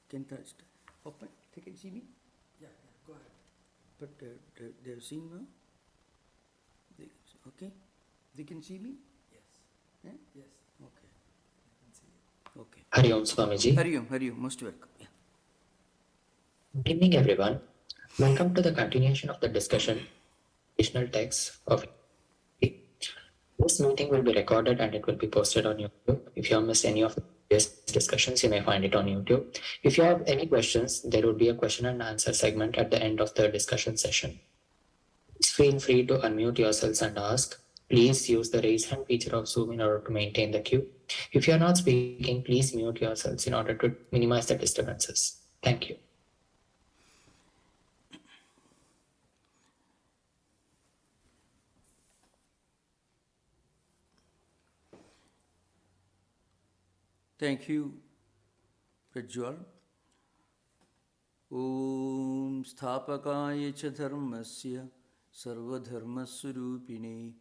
Can open? They can see me? Yeah, go ahead. But they have seen now? Okay? They can see me? Yes. Yeah? Yes. Okay. I can see you. Okay. Hari Om Swamiji. Hari Om, most welcome. Yeah. Good evening, everyone. Welcome to the continuation of the discussion, additional texts of this meeting will be recorded and it will be posted on YouTube. If you have missed any of the previous discussions, you may find it on YouTube. If you have any questions, there will be a question and answer segment at the end of the discussion session. Please feel free to unmute yourselves and ask. Please use the raise hand feature of Zoom in order to maintain the queue. If you are not speaking, please mute yourselves in order to minimize the disturbances. Thank you. Thank you, Prajwal. Om Sthapakaya cha dharmasya sarvadharmaswarupine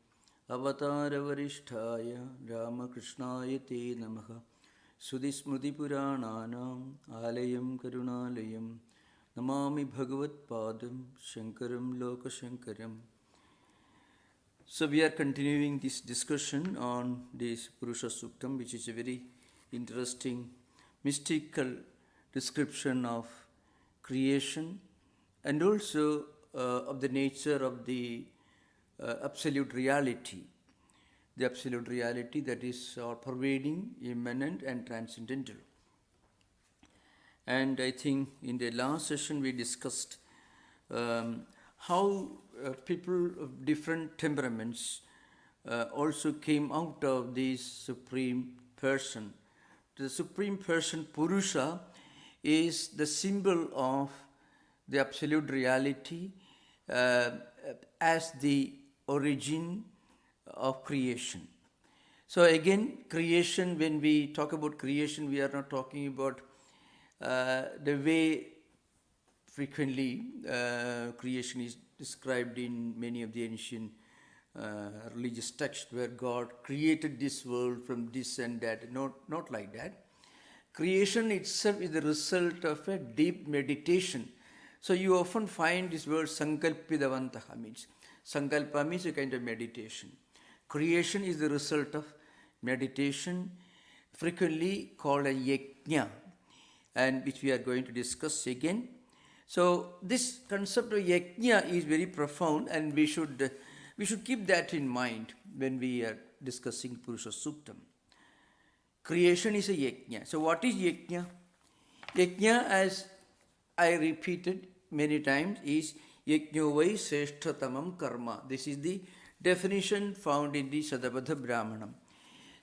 avataravarishthaya Ramakrishnaya te namaha Sudhismriti purananam alayam karunalayam namami bhagavat padam shankaram lokashankaram. So we are continuing this discussion on this Purusha Suktam, which is a very interesting mystical description of creation and also of the nature of the absolute reality. The absolute reality that is all-pervading, immanent and transcendental. And I think in the last session we discussed how people of different temperaments also came out of this Supreme Person. The Supreme Person, Purusha, is the symbol of the absolute reality as the origin of creation. So again, creation, when we talk about creation, we are not talking about the way frequently creation is described in many of the ancient religious texts where God created this world from this and that. Not like that. Creation itself is the result of a deep meditation. So you often find this word sankalpidavantaha means. Sankalpa means a kind of meditation. Creation is the result of meditation, frequently called a yajna, and which we are going to discuss again. So this concept of yajna is very profound, and we should keep that in mind when we are discussing Purusha Suktam. Creation is a yajna. So what is yajna? Yajna, as I repeated many times, is yajno vai seshthatamam karma. This is the definition found in the Sadabadha Brahmanam.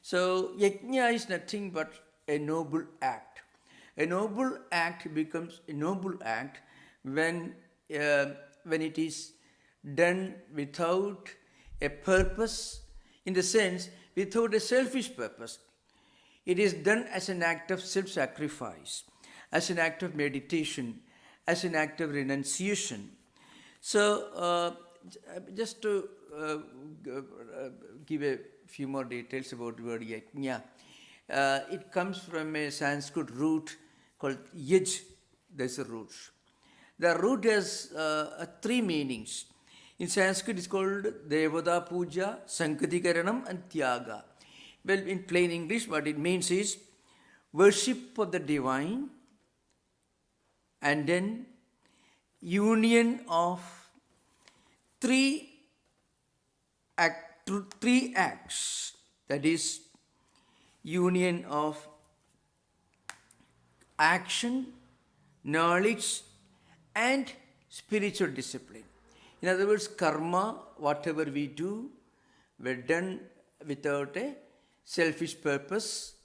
So yajna is nothing but a noble act. A noble act becomes a noble act when it is done without a purpose, in the sense without a selfish purpose. It is done as an act of self-sacrifice, as an act of meditation, as an act of renunciation. So just to give a few more details about the word yajna. It comes from a Sanskrit root called yaj. There's a root. The root has three meanings. In Sanskrit, it's called Devata Puja, Sankadikaranam, and Tyaga. Well, in plain English, what it means is worship of the divine and then union of three acts. That is, union of action, knowledge, and spiritual discipline. In other words, karma, whatever we do, we're done without a selfish purpose,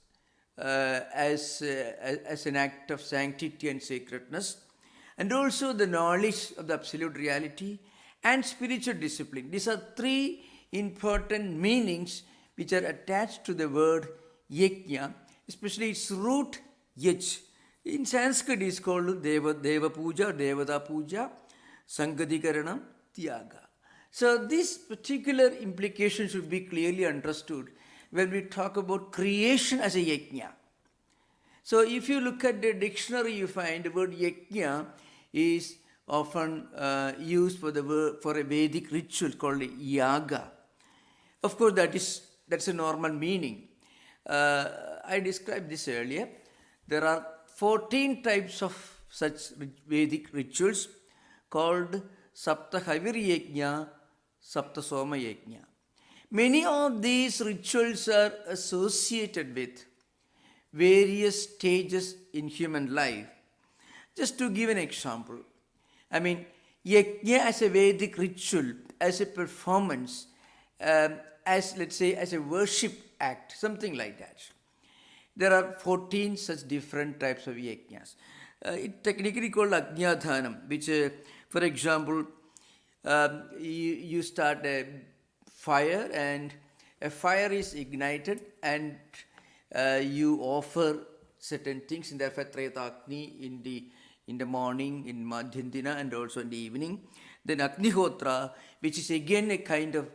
as an act of sanctity and sacredness, and also the knowledge of the absolute reality and spiritual discipline. These are three important meanings which are attached to the word yajna, especially its root yaj. In Sanskrit, it is called Deva Puja, Devata Puja, Sankadikaranam, Tyaga. So this particular implication should be clearly understood when we talk about creation as a yajna. So if you look at the dictionary, you find the word yajna is often used for the word, for a Vedic ritual called yaga. Of course, that's a normal meaning. I described this earlier. There are 14 types of such Vedic rituals called Sapta Haviri Yajna, Sapta Soma Yajna. Many of these rituals are associated with various stages in human life. Just to give an example, I mean, yajna as a Vedic ritual, as a performance, as let's say as a worship act, something like that. There are 14 such different types of yajnas. It technically called Ajnadhanam, which, for example, you start a fire and a fire is ignited and you offer certain things in the Trayatagni in the morning, in Madhyandina, and also in the evening. Then Agnihotra, which is again a kind of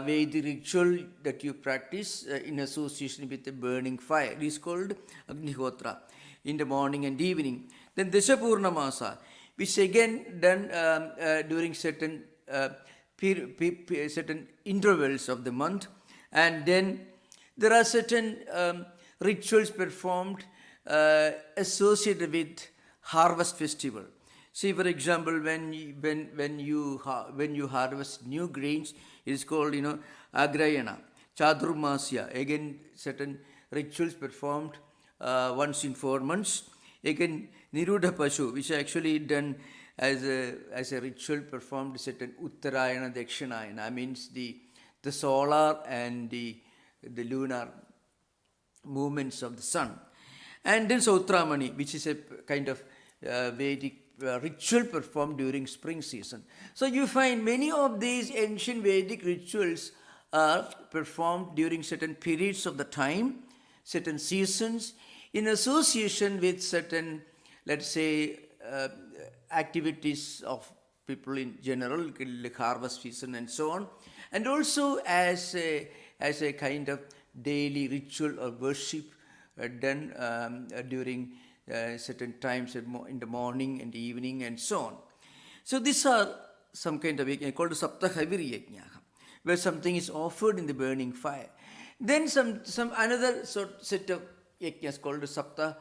Vedic ritual that you practice in association with a burning fire. It is called Agnihotra in the morning and evening. Then Deshapurnamasa, which again done during certain certain intervals of the month. And then there are certain rituals performed associated with harvest festival. See, for example, when you harvest new grains, it is called Agrayana, Chadurmasya. Again, certain rituals performed once in 4 months. Again, Nirudha Pashu, which is actually done as a ritual performed certain Uttarayana, Dakshinayana, means the solar and the lunar movements of the sun. And then Sautramani, which is a kind of Vedic ritual performed during spring season. So you find many of these ancient Vedic rituals are performed during certain periods of the time, certain seasons, in association with certain, let's say, activities of people in general, like harvest season and so on, and also as a kind of daily ritual or worship done during certain times in the morning and the evening and so on. So these are some kind of yajna called Sapta Haviri Yajna, where something is offered in the burning fire. Then some another set of yajnas called Sapta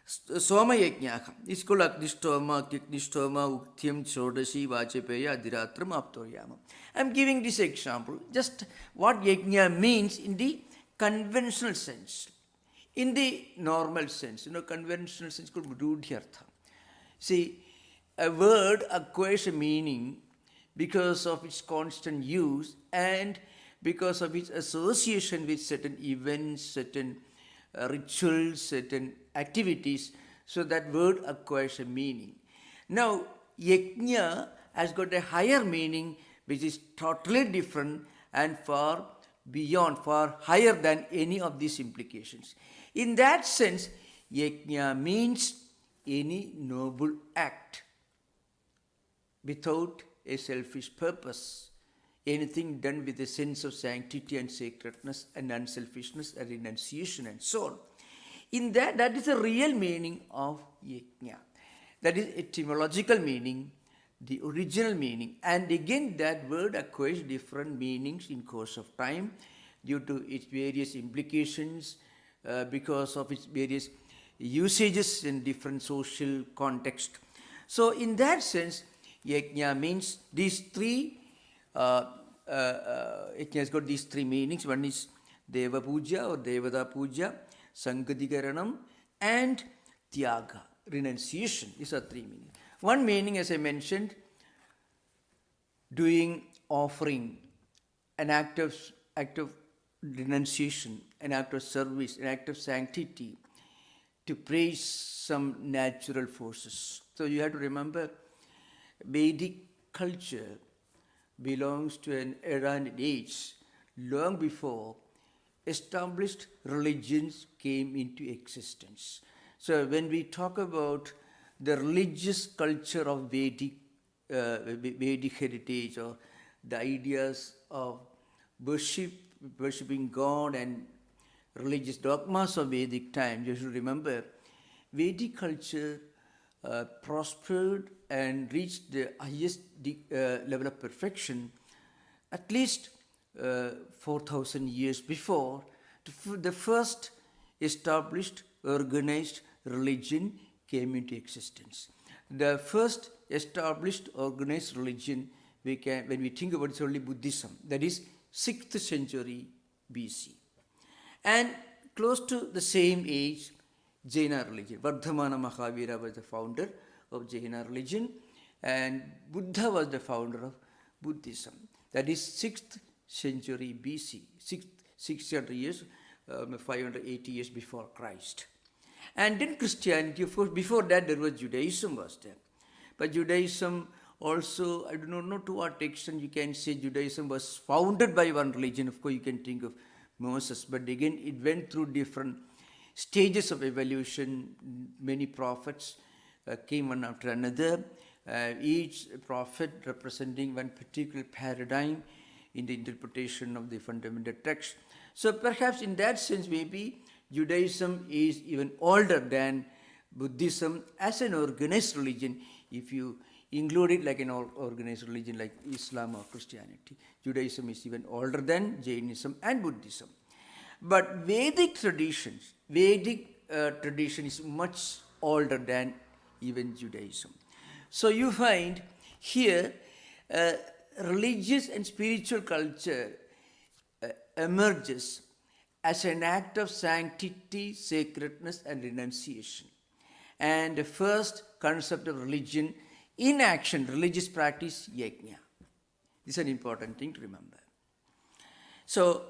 Soma Yajna. It's called Agnishtoma, Uktyam, Chodashi, Vachepeya, Adiratram, Aptoryama. I'm giving this example, just what yajna means in the conventional sense. In the normal sense, conventional sense called Rudhyartha. See, a word acquires a meaning because of its constant use and because of its association with certain events, certain rituals, certain activities, so that word acquires a meaning. Now, yajna has got a higher meaning which is totally different and far beyond, far higher than any of these implications. In that sense, yajna means any noble act without a selfish purpose, anything done with a sense of sanctity and sacredness and unselfishness and renunciation and so on. In that is the real meaning of yajna. That is etymological meaning, the original meaning. And again, that word acquires different meanings in course of time due to its various implications, because of its various usages in different social context. So in that sense, yajna means these three, yajna has got these three meanings. One is Deva Puja or Devata Puja, Sangadikaranam, and Tyaga, renunciation. These are three meanings. One meaning, as I mentioned, doing offering, an act of renunciation, an act of service, an act of sanctity, to praise some natural forces. So you have to remember, Vedic culture belongs to an era and an age long before established religions came into existence. So when we talk about the religious culture of Vedic heritage, or the ideas of worshipping God and religious dogmas of Vedic time, you should remember Vedic culture prospered and reached the highest level of perfection at least 4,000 years before the first established organized religion came into existence. The first established organized religion, when we think about it, it's only Buddhism, that is 6th century BC. And close to the same age, Jaina religion. Vardhamana Mahavira was the founder of Jaina religion, and Buddha was the founder of Buddhism. That is 6th century BC, 600 years, 580 years before Christ. And then Christianity, of course, before that there was Judaism was there. But Judaism also, I do not know to what extent you can say Judaism was founded by one religion. Of course, you can think of Moses, but again, it went through different stages of evolution. Many prophets came one after another, each prophet representing one particular paradigm in the interpretation of the fundamental text. So perhaps in that sense, maybe Judaism is even older than Buddhism as an organized religion, if you include it like an organized religion like Islam or Christianity. Judaism is even older than Jainism and Buddhism. But Vedic tradition is much older than even Judaism. So you find here religious and spiritual culture emerges as an act of sanctity, sacredness, and renunciation. And the first concept of religion in action, religious practice, yajna. This is an important thing to remember. So,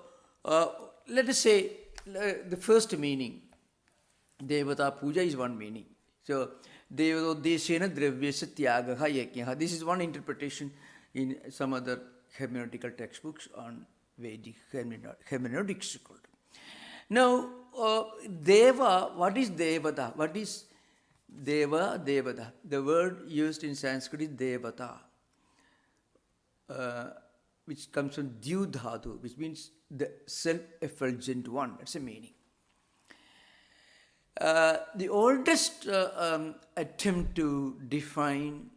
let us say the first meaning, Devata Puja is one meaning. So, Devadodeshena Dravyasya Tyagaha Yajnaha. This is one interpretation in some other hermeneutical textbooks on Vedic hermeneutics. Now, Deva, what is Devata? What is Deva, Devata? The word used in Sanskrit is Devata, which comes from Dyu Dhatu, which means the self-effulgent one. That's the meaning. The oldest attempt to define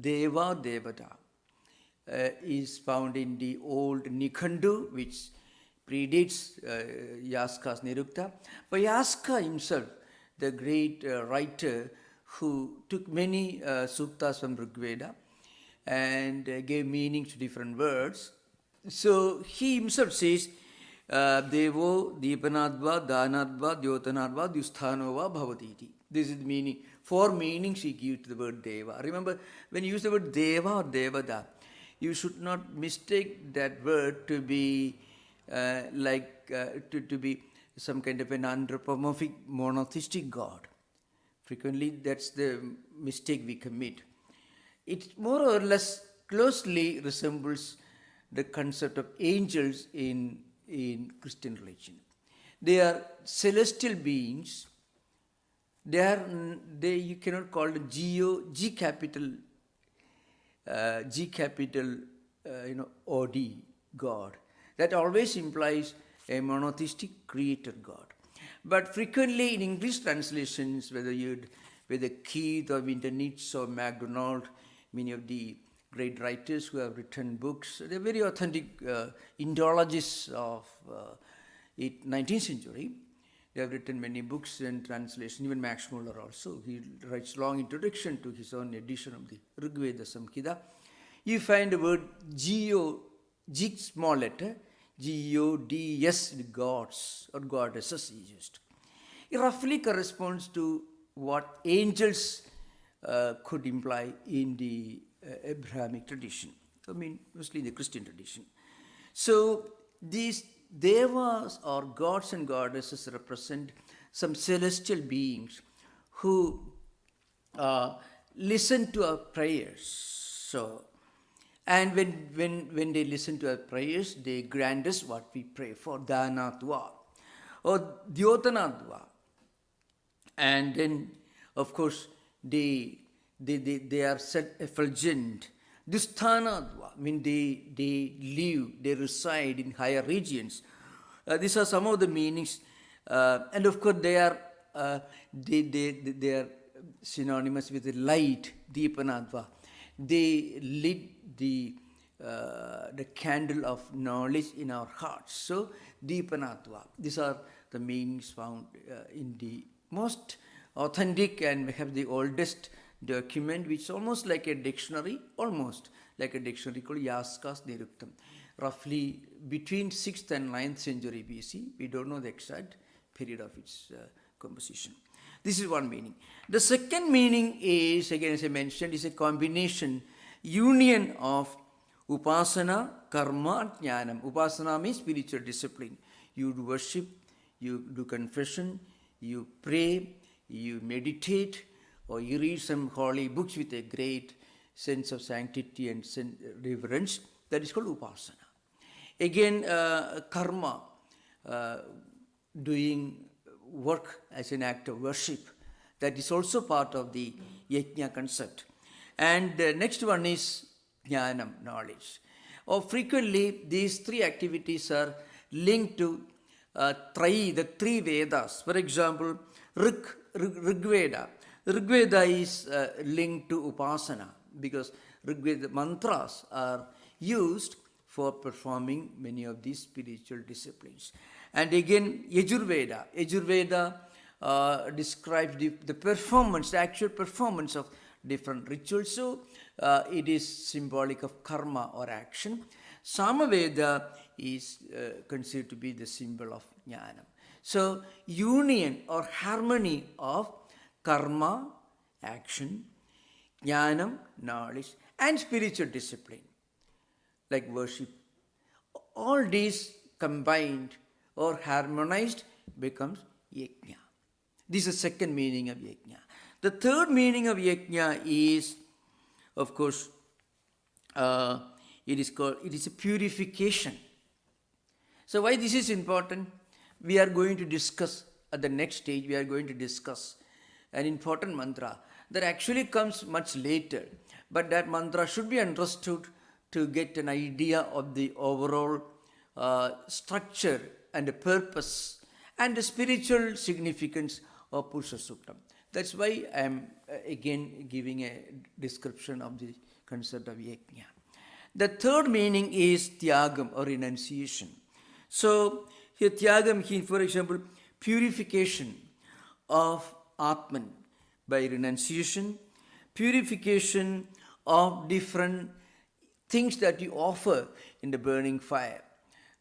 Deva, Devata is found in the old Nikhandu, which predates Yaska's Nirukta. But Yaska himself, the great writer who took many suktas from Veda and gave meanings to different words. So he himself says, Devo, Deepanadva, Danadva, Dyotanadva, Dusthanova, Bhavatiti. This is the meaning. 4 meanings he gives to the word Deva. Remember, when you use the word Deva or Devada, you should not mistake that word to be to be some kind of an anthropomorphic monotheistic God. Frequently, that's the mistake we commit. It more or less closely resembles the concept of angels in Christian religion. They are celestial beings. You cannot call them G capital OD, God. That always implies a monotheistic creator God. But frequently in English translations, whether Keith or Winter Nietzsche or MacDonald, many of the great writers who have written books, they're very authentic Indologists of 19th century. They have written many books and translations, even Max Muller also. He writes long introduction to his own edition of the Rig Veda Samhita. You find the word G small letter, Gods, gods or goddesses is used. It roughly corresponds to what angels could imply in the Abrahamic tradition. I mean, mostly the Christian tradition. So these devas or gods and goddesses represent some celestial beings who listen to our prayers. So, and when they listen to our prayers, they grant us what we pray for, Dhanatva or Dyotanatva. And then, of course, they are self-effulgent. Dusthanatva, I mean they reside in higher regions. These are some of the meanings. And of course, they are they are synonymous with the light, Deepanatva. They lit the candle of knowledge in our hearts. So, Deepanatva. These are the meanings found in the most authentic, and we have the oldest document, which is almost like a dictionary, called Yaska's Niruktam, roughly between 6th and 9th century BC. We don't know the exact period of its composition. This is one meaning. The second meaning is, again as I mentioned, is a combination, union of upasana, karma, and jnanam. Upasana means spiritual discipline. You do worship, you do confession, you pray, you meditate, or you read some holy books with a great sense of sanctity and reverence. That is called upasana. Again, karma, doing work as an act of worship. That is also part of the yajna concept. And the next one is jnanam, knowledge. Or frequently, these three activities are linked to the three Vedas. For example, Rigveda. Rigveda is linked to upasana because Rigveda mantras are used for performing many of these spiritual disciplines. And again, Yajurveda. Yajurveda describes the performance, the actual performance of different rituals. So, it is symbolic of karma or action. Samaveda is considered to be the symbol of jnanam. So, union or harmony of karma, action, jnanam, knowledge, and spiritual discipline, like worship. All these combined or harmonized becomes yajna. This is the second meaning of yajna. The third meaning of yajna is, of course, it is a purification. So why this is important? We are going to discuss at the next stage, we are going to discuss an important mantra that actually comes much later. But that mantra should be understood to get an idea of the overall structure and the purpose and the spiritual significance of Purusha Suktam. That's why I am again giving a description of the concept of yajna. The third meaning is tyagam or renunciation. So here tyagam, for example, purification of Atman by renunciation, purification of different things that you offer in the burning fire.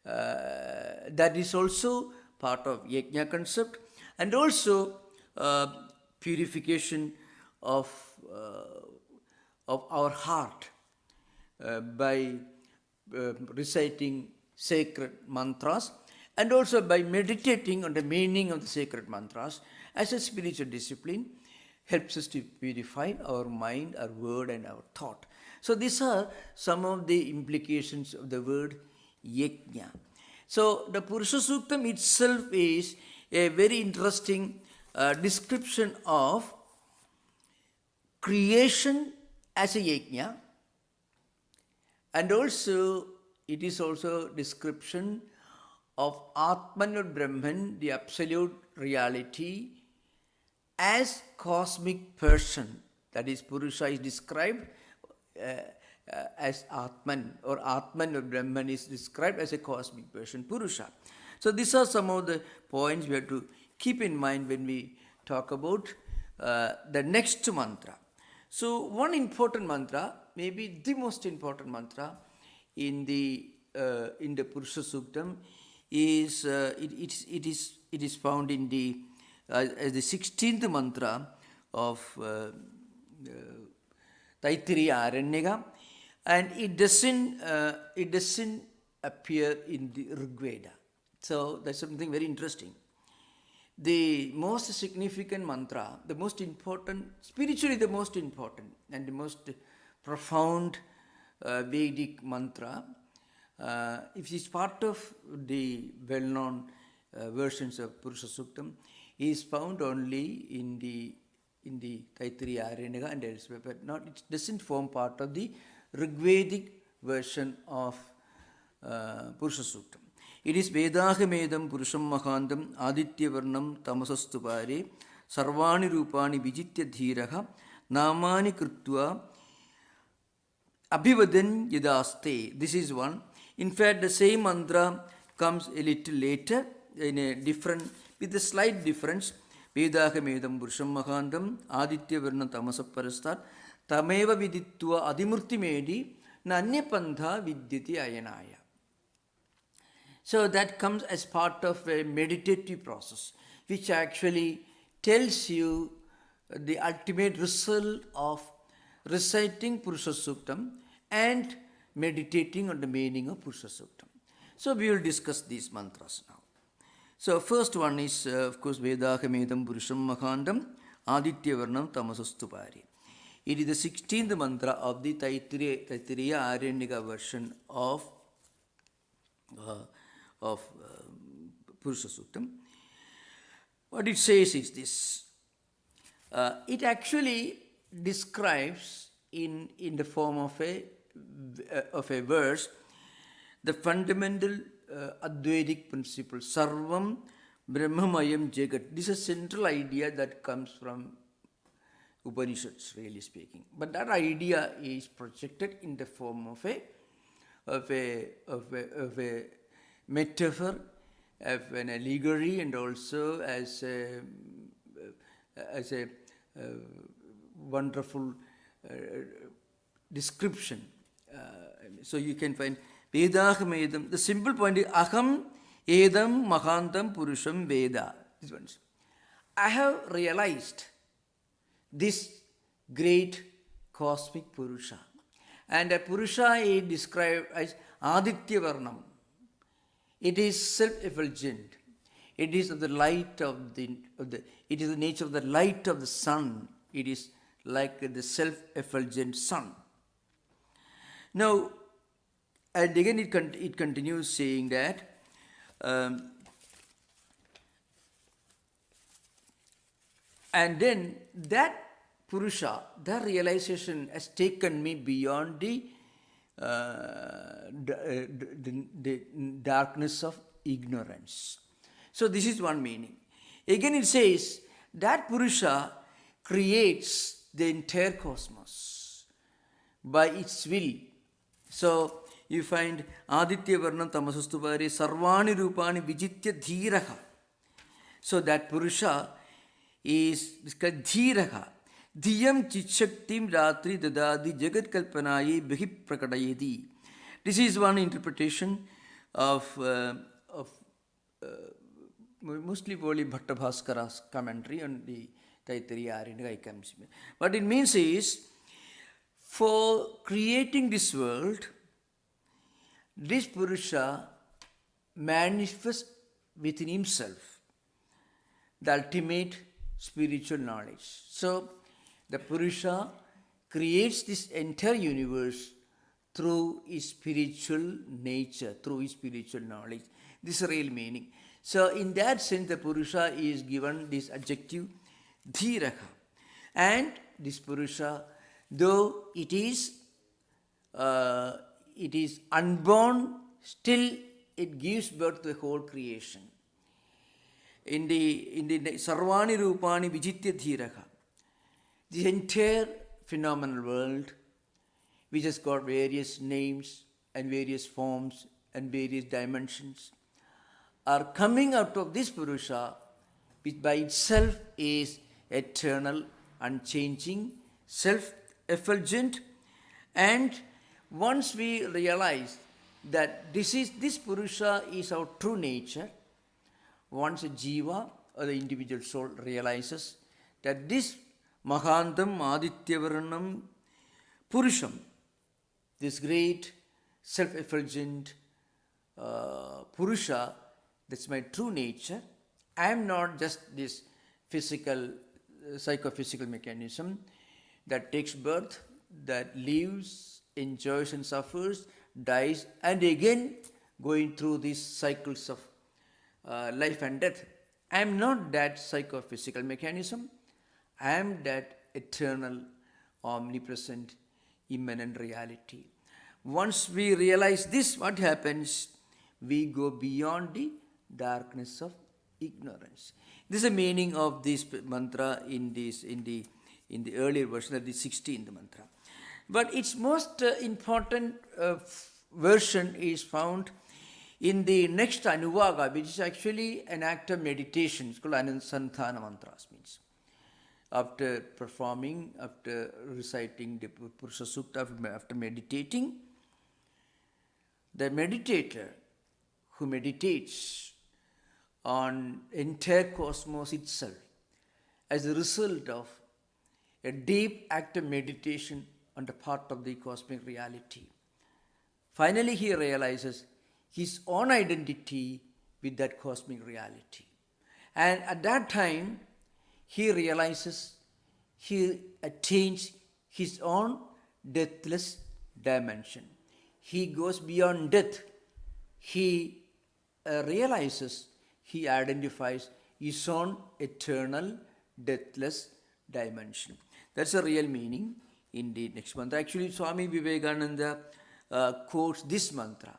That is also part of yajna concept, and also purification of our heart by reciting sacred mantras, and also by meditating on the meaning of the sacred mantras as a spiritual discipline, helps us to purify our mind, our word, and our thought. So these are some of the implications of the word yajna. So the Purusha Suktam itself is a very interesting description of creation as a yajna, and also it is also description of Atman or Brahman, the absolute reality, as cosmic person. That is, Purusha is described as Atman, or Atman or Brahman is described as a cosmic person, Purusha. So these are some of the points we have to keep in mind when we talk about the next mantra. So one important mantra, maybe the most important mantra in the Purusha Suktam is it is found in the as the 16th mantra of Taittiriya Aranyaka, and it doesn't appear in the Rigveda. So that's something very interesting. The most significant mantra, the most important, spiritually the most important and the most profound Vedic mantra, if it is part of the well-known versions of Purusha Suktam, is found only in the Taittiriya Aranyaka and elsewhere, but it doesn't form part of the Rigvedic version of Purusha Suktam. It is Vedahamedam Purusham Mahandam Adityavarnam Tamasastupare Sarvani Rupani Vijitya Dhiraha Namani Krutva Abhivadan Yadaste. This is one. In fact, the same mantra comes a little later in a different, with a slight difference. Vedahamedam Purusham Mahandam Adityavarnam Tamasaparastat Tameva Viditva Adimurti Medi Nanyapantha Vidyati Ayanaya. So that comes as part of a meditative process, which actually tells you the ultimate result of reciting Purusha Suktam and meditating on the meaning of Purusha Suktam. So we will discuss these mantras now. So first one is, of course, Vedahamedam Purusham Mahandam Adityavarnam Tamasastupari. It is the 16th mantra of the Taittiriya Aranyaka version of Purusha Suktam. What it says is this. It actually describes in the form of a verse the fundamental Advaitic principle, Sarvam Brahmamayam Jagat. This is a central idea that comes from Upanishads, really speaking. But that idea is projected in the form of a metaphor, of an allegory, and also as a wonderful description. So you can find Vedahamedam. The simple point is Aham Edam Mahantam Purusham Veda. This one. I have realized this great cosmic Purusha. And a Purusha is described as Aditya Varnam. It is self-effulgent. It is of the light of the it is the nature of the light of the sun. It is like the self-effulgent sun. Now, and again it continues saying that and then that Purusha, that realization has taken me beyond the darkness of ignorance. So this is one meaning. Again it says that Purusha creates the entire cosmos by its will. So you find Aditya Varnam Tamasastupare Sarvani Rupani Vijitya Dhiraha. So that Purusha is called Dhiraha. Dhyam Chichaktim Ratri Dadadi Jagat Kalpanayi Bihi Prakadayedi. This is one interpretation of mostly Voli Bhattabhaskara's commentary on the Taittiriya Aranyaka. What it means is, for creating this world, this Purusha manifests within himself the ultimate spiritual knowledge. So, the Purusha creates this entire universe through his spiritual nature, through his spiritual knowledge. This is the real meaning. So, in that sense, the Purusha is given this adjective, Dhiraha. And this Purusha, though it is unborn, still it gives birth to the whole creation. In the Sarvani Rupani Vijitya Dhiraha, the entire phenomenal world, which has got various names and various forms and various dimensions, are coming out of this Purusha, which by itself is eternal, unchanging, self-effulgent. And once we realize that this Purusha is our true nature, once a jiva or the individual soul realizes that this Mahandam Adityavarnam Purusham, this great self-effulgent Purusha, that's my true nature. I am not just this physical, psychophysical mechanism that takes birth, that lives, enjoys and suffers, dies, and again going through these cycles of life and death. I am not that psychophysical mechanism. I am that eternal, omnipresent, immanent reality. Once we realize this, what happens? we go beyond the darkness of ignorance. This is the meaning of this mantra in the earlier version, that the 16th mantra. But its most important version is found in the next Anuvaga, which is actually an act of meditation. It's called Anusandhana mantras, means. After performing, after reciting the Purusha Sukta, after meditating, the meditator who meditates on entire cosmos itself as a result of a deep act of meditation on the part of the cosmic reality. Finally, he realizes his own identity with that cosmic reality. And at that time, he realizes he attains his own deathless dimension. He goes beyond death. He realizes, he identifies his own eternal, deathless dimension. That's the real meaning in the next mantra. Actually, Swami Vivekananda quotes this mantra.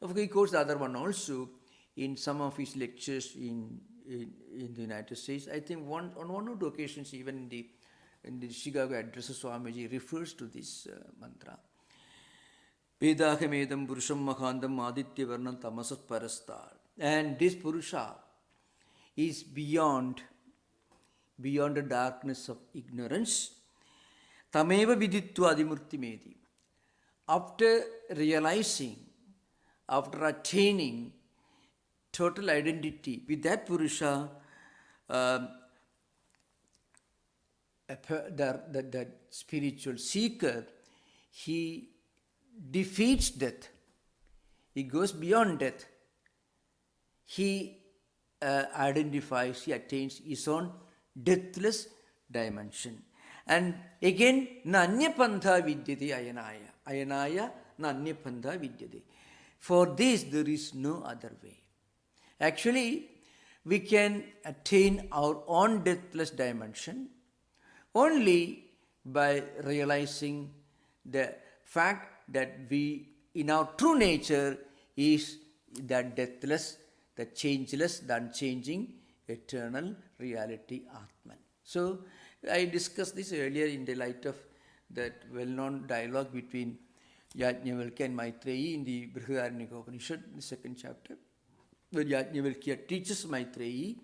Of course, he quotes the other one also in some of his lectures in the United States. I think on one or two occasions, even in the Chicago addresses, Swamiji refers to this mantra. Vedahamedam Purusham Mahandam Aditya Varnam Tamasas Parastar. And this Purusha is beyond the darkness of ignorance. Tameva viditva adimurti medi. After realizing, after attaining total identity with that Purusha, that spiritual seeker, he defeats death. He goes beyond death. He identifies, he attains his own deathless dimension. And again, na anyapantha vidyate ayanaya. Ayanaya na anyapantha vidyate. For this, there is no other way. Actually, we can attain our own deathless dimension only by realizing the fact that we, in our true nature, is that deathless, the changeless, the unchanging, eternal reality, Atman. So, I discussed this earlier in the light of that well-known dialogue between Yajnavalkya and Maitreyi in the Brihadaranyaka Upanishad, the second chapter, where Yajnavalkya teaches Maitreyi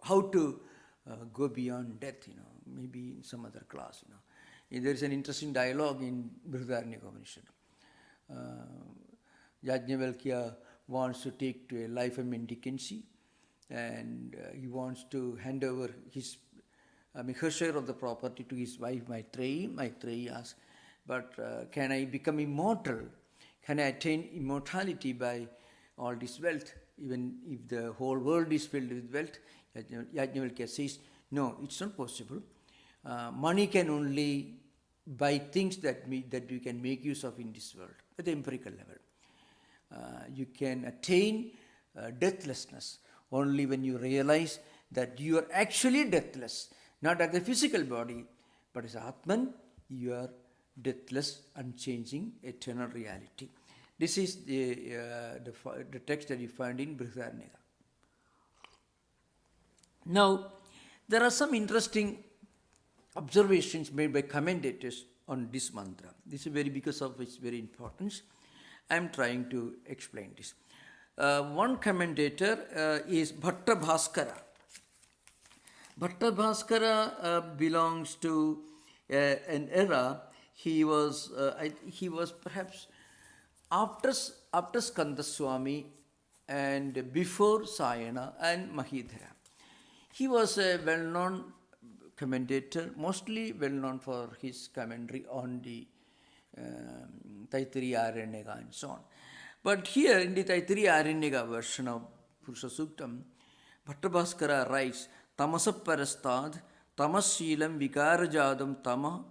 how to go beyond death, maybe in some other class, There is an interesting dialogue in Brihadaranyaka Upanishad. Yajnavalkya wants to take to a life of mendicancy, and he wants to hand over her share of the property to his wife Maitreyi. Maitreyi asks, but can I become immortal? Can I attain immortality by all this wealth? Even if the whole world is filled with wealth, Yajnavalkya says, no, it's not possible. Money can only buy things that you can make use of in this world, at the empirical level. You can attain deathlessness only when you realize that you are actually deathless, not as the physical body, but as Atman, you are deathless, unchanging, eternal reality. This is the text that you find in Brihadaranyaka. Now, there are some interesting observations made by commentators on this mantra. This is because of its very importance. I am trying to explain this. One commentator is Bhatta Bhaskara. Bhatta Bhaskara belongs to an era. He was perhaps after Skanda Swami and before Sayana and Mahidhara. He was a well-known commentator, mostly well-known for his commentary on the Taittiriya Aranyaka and so on. But here in the Taittiriya Aranyaka version of Purusha Suktam, Bhatta Bhaskara writes, Tamasaparastad, Tamashilam Vikarajadam Tama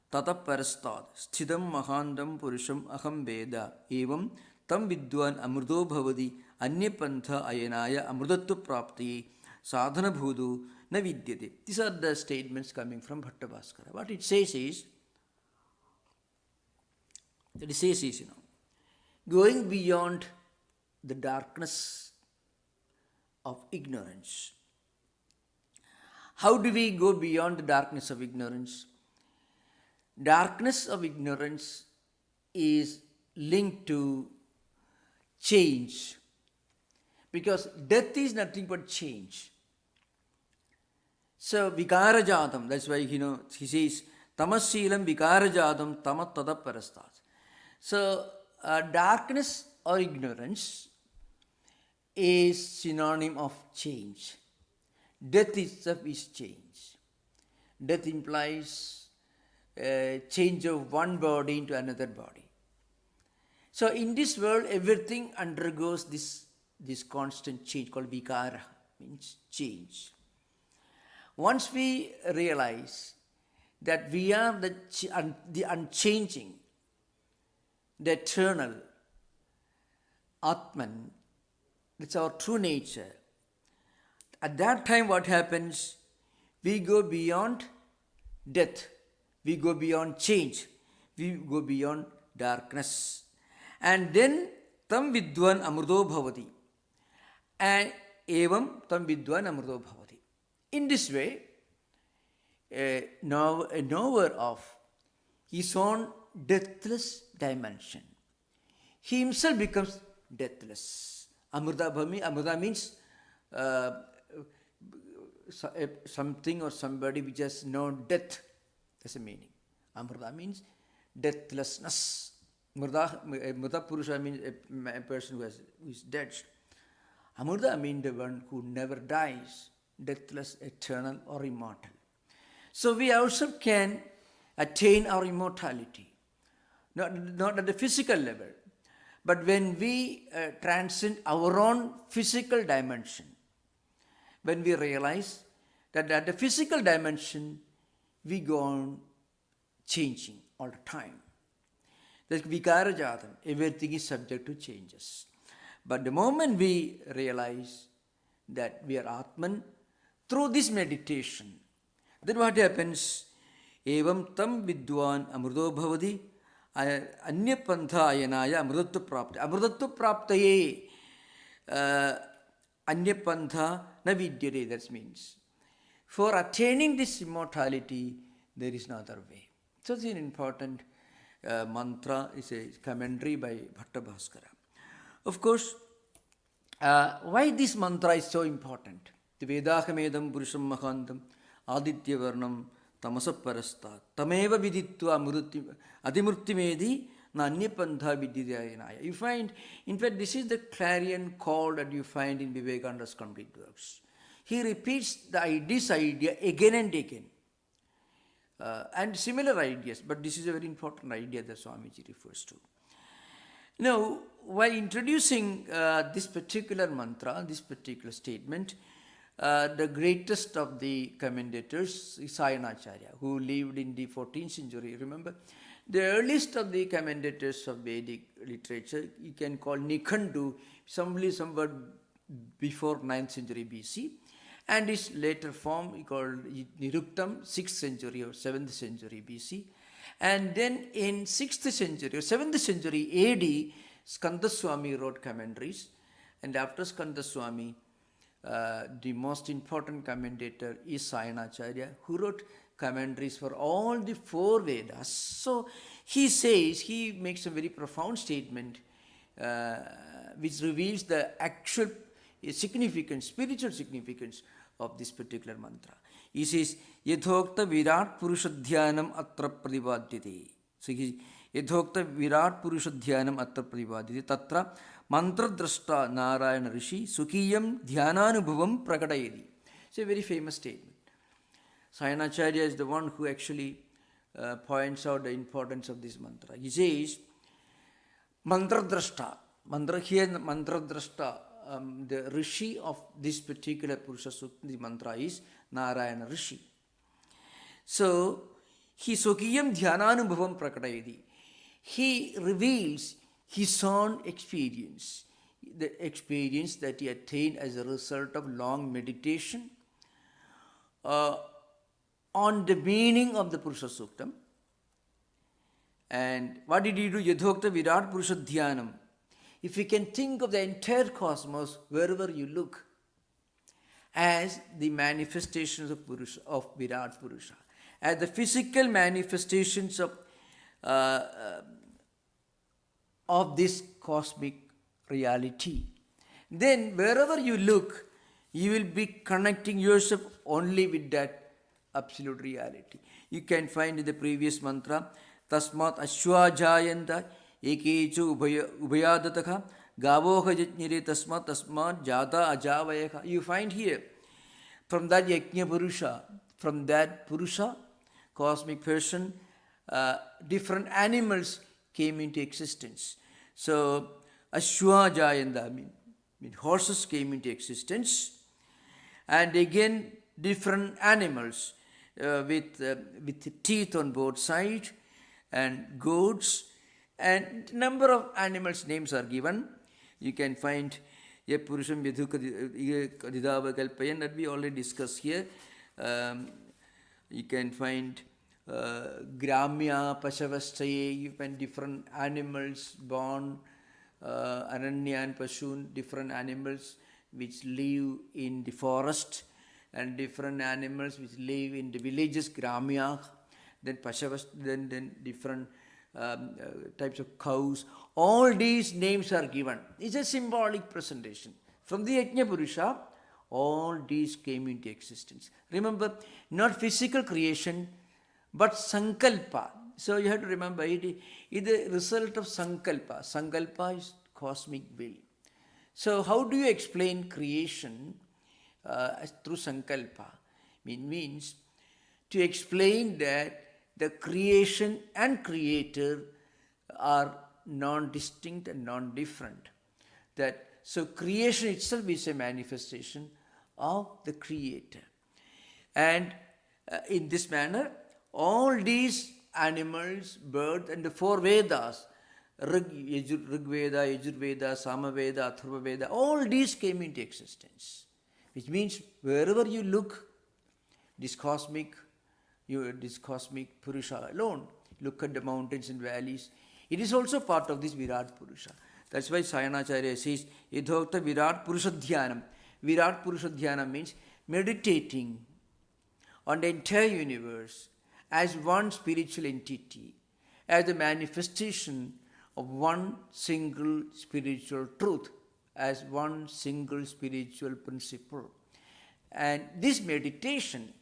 Tataparastad, Sthidam Mahandam Purusham Aham Veda, Evam Tam Vidwan Amrudo Bhavadi, Anyapantha Ayanaya Amrudattu Prapti, Sadhana Bhudu Na Vidyate. These are the statements coming from Bhatta Bhaskara. What it says is, going beyond the darkness of ignorance. How do we go beyond the darkness of ignorance? Darkness of ignorance is linked to change, because death is nothing but change. So vikarajadam, that's why he says tamashilam vikarajadam tamat tadaparastat. So darkness or ignorance is synonym of change. Death itself is change. Death implies change of one body into another body. So in this world, everything undergoes this constant change called vikara, means change. Once we realize that we are the unchanging, the eternal Atman, that's our true nature, at that time what happens? We go beyond death, we go beyond change, we go beyond darkness. And then tam vidwan amrudo bhavati, and evam tam vidwan amrudo bhavati. In this way, a knower of his own deathless dimension, he himself becomes deathless. Amruta means something or somebody which has no death. That's the meaning. Amruta means deathlessness. Murda Purusha means a person who is dead. Amruta means the one who never dies, deathless, eternal or immortal. So we ourselves can attain our immortality, not at the physical level, but when we transcend our own physical dimension, when we realize that at the physical dimension we go on changing all the time. That's vikara jadam, everything is subject to changes. But the moment we realize that we are Atman, through this meditation, then what happens? Evam tam vidwan amrudo bhavati anyapantha ayanaya amrudatva prapta. Amrudatva praptaye anyapantha na vidyate. That means for attaining this immortality, there is no other way. So it's an important mantra, is a commentary by Bhatta Bhaskara. Of course, why this mantra is so important? The Vedahamedam Purusham Mahantam Aditya Varnam Tamasa Parastat Tameva Viditva Adimurtimedi Nanyapantha Vidyayanaya. You find, in fact, this is the clarion call that you find in Vivekananda's complete works. He repeats this idea again and again. And similar ideas, but this is a very important idea that Swamiji refers to. Now, while introducing this particular mantra, this particular statement, the greatest of the commentators is Sayanacharya, who lived in the 14th century. Remember, the earliest of the commentators of Vedic literature, you can call Nikhandu, somewhat before 9th century BC, and his later form he called Niruktam, 6th century or 7th century BC. And then in 6th century or 7th century AD, Skandaswami wrote commentaries. And after Skandaswami, the most important commentator is Sayanacharya, who wrote commentaries for all the 4 Vedas. So he makes a very profound statement which reveals the actual significance, spiritual significance of this particular mantra. He says, Yadhokta Virat Purusha Dhyanam Atra Pradivadyate. So Yadhokta Virat Purusha Dhyanam Atra Pradivadyate. Tatra Mantra Drashta Narayana Rishi Sukiyam Dhyananubhavam Prakadayadi. It's a very famous statement. Sayanacharya is the one who actually points out the importance of this mantra. He says, Mantra Drashta. Mantra Drashta. The Rishi of this particular Purusha Sukta, the mantra is Narayana Rishi. So, he Sokiyam Dhyananubhavam Prakadayadi. He reveals his own experience, the experience that he attained as a result of long meditation on the meaning of the Purusha Suktam. And what did he do? Yadhokta Virat Purusha Dhyanam. if you can think of the entire cosmos wherever you look as the manifestations of Purusha, of Virat Purusha, as the physical manifestations of this cosmic reality, then wherever you look, you will be connecting yourself only with that absolute reality. You can find in the previous mantra, Tasmat Ashwajayanta Ekechu Ubayadataka Gavoha Jatnire Tasmat Jata Ajavayaka. You find here, from that Yajna Purusha, from that Purusha, cosmic person, different animals came into existence. So Ashwajayanta, I mean horses came into existence, and again different animals with teeth on both sides, and goats, and number of animals names are given. You can find Ye Purusham Vidhukadidava Kalpayan, that we already discussed here. You can find Gramya, Pasavastaye, you find different animals born, Ananya and Pashun, different animals which live in the forest, and different animals which live in the villages, Gramya, then Pashavast, then different types of cows. All these names are given. It's a symbolic presentation. From the Yajna Purusha, all these came into existence. Remember, not physical creation, but Sankalpa. So you have to remember, it is the result of Sankalpa. Sankalpa is cosmic will. So how do you explain creation through Sankalpa? Means to explain that the creation and creator are non-distinct and non-different. So creation itself is a manifestation of the creator. And in this manner, all these animals, birds, and the four Vedas, Rig Veda, Yajur Veda, Sama Veda, Atharva Veda, all these came into existence. Which means wherever you look, this cosmic Purusha alone, look at the mountains and valleys, it is also part of this Virat Purusha. That's why Sayanacharya says, Yadhokta Virat Purusha Dhyanam. Virat Purusha Dhyanam means meditating on the entire universe as one spiritual entity, as the manifestation of one single spiritual truth, as one single spiritual principle. And this meditation,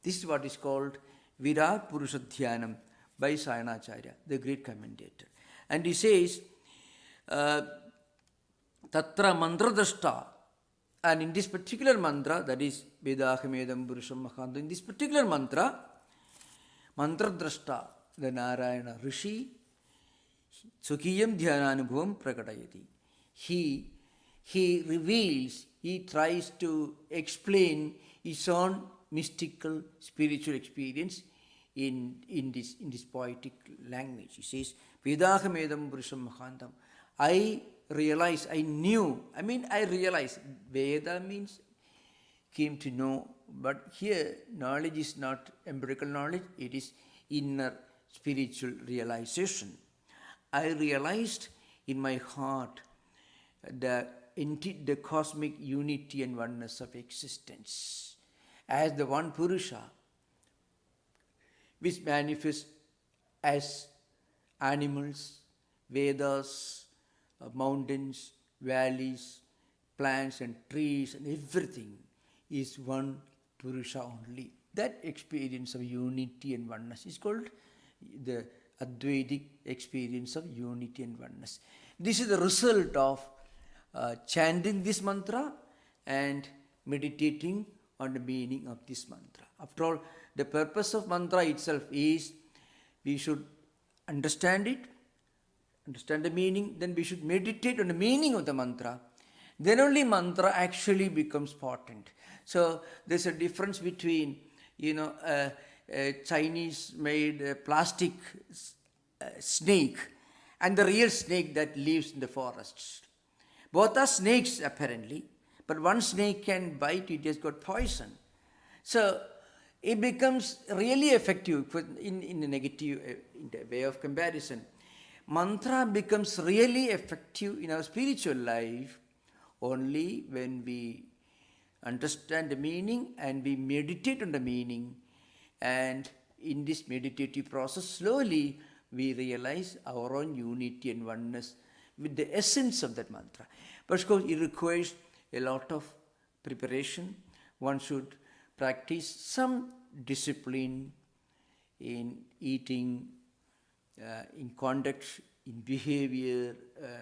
this is what is called Virat Purusha Dhyanam by Sayanacharya, the great commentator. And he says, Tatra mantra drashta, and in this particular mantra, that is Vedahimedam Purusham Mahantam, in this particular mantra, mantra drashta, the Narayana Rishi, Sukiyam Dhyananubhavam Prakatayati. He reveals, he tries to explain his own mystical spiritual experience in this poetic language. He says, Vedahamedam Purusham Mahantam. I realized, I realized. Veda means came to know, but here knowledge is not empirical knowledge, it is inner spiritual realization. I realized in my heart the cosmic unity and oneness of existence as the one Purusha, which manifests as animals, Vedas, mountains, valleys, plants and trees and everything is one Purusha only. That experience of unity and oneness is called the Advaitic experience of unity and oneness. This is the result of chanting this mantra and meditating on the meaning of this mantra. After all, the purpose of mantra itself is we should understand it, understand the meaning, then we should meditate on the meaning of the mantra. Then only mantra actually becomes potent. So there's a difference between, a Chinese-made plastic snake and the real snake that lives in the forests. Both are snakes apparently, but one snake can bite, it has got poison. So it becomes really effective in the negative in the way of comparison. mantra becomes really effective in our spiritual life only when we understand the meaning and we meditate on the meaning, and in this meditative process slowly we realize our own unity and oneness with the essence of that mantra. But of course it requires a lot of preparation. One should practice some discipline in eating, in conduct, in behavior,